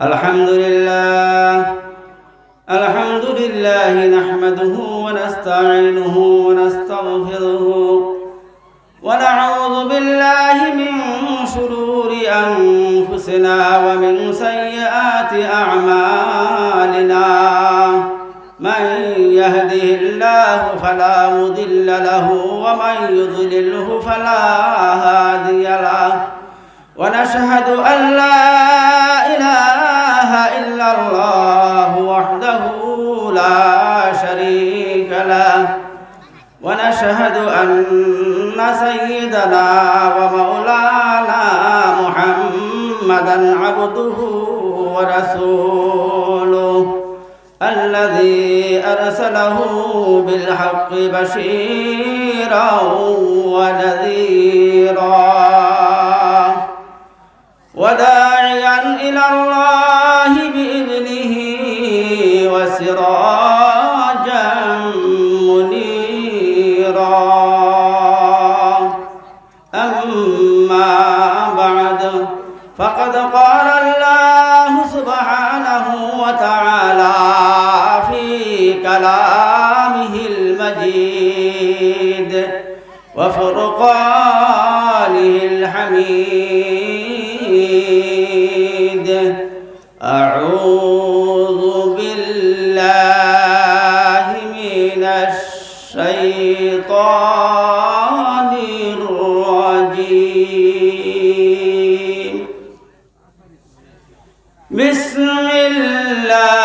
الحمد لله نحمده ونستعينه ونستغفره ونعوذ بالله من شرور أنفسنا ومن سيئات أعمالنا من يهده الله فلا مضل له ومن يضلله فلا هادي له ونشهد أن لا إله إلا الله وحده لا شريك له ونشهد أن سيدنا ومولانا محمدا عبده ورسوله الذي أرسله بالحق بشيرا ونذيرا وداعيا إلى الله بإذنه وسراجا منيرا أما بعد فقد قال الله سبحانه وتعالى في كلامه المجيد وفرقانه الحميد أعوذ بالله من الشيطان الرجيم بسم الله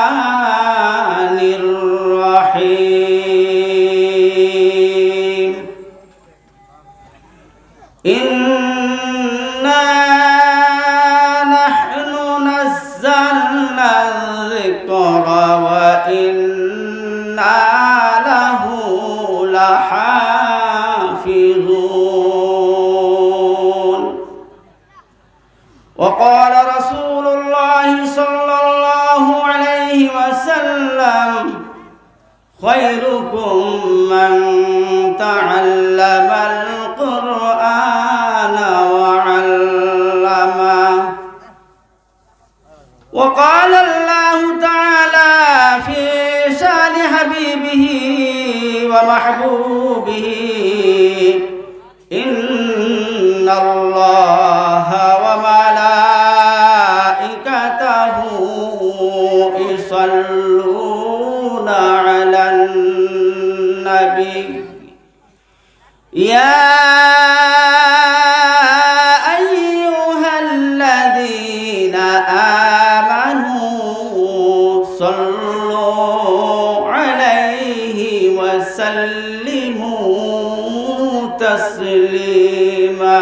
الرحمن الرحيم إنا نحن نزلنا الذكر وإنا له لحافظون وقال رسول الله صلى الله عليه وسلم خيركم من تعلم القرآن وعلمه وقال الله تعالى في شان حبيبه ومحبوبه إن الله وملائكته يصلون على النبي يا أيها الذين آمنوا صلوا عليه وسلموا تسليما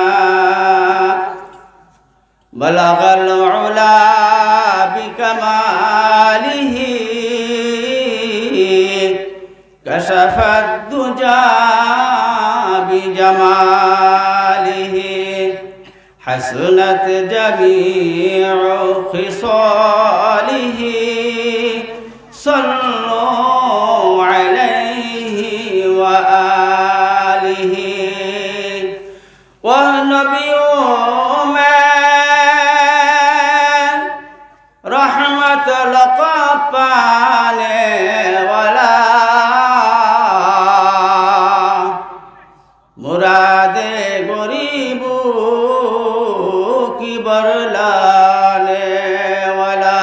بلغ العلا بكماله كشف الدجى بجماله حسنت جميع خصاله صلوا عليه وآله والنبي رحمة لقباله ولا مراد غريب کی برلانے ولا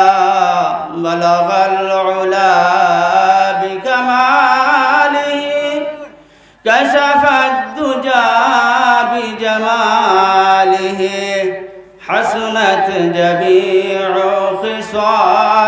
بلغ العلا بكماله كشف الدجى بجماله حسنت جميع خصاله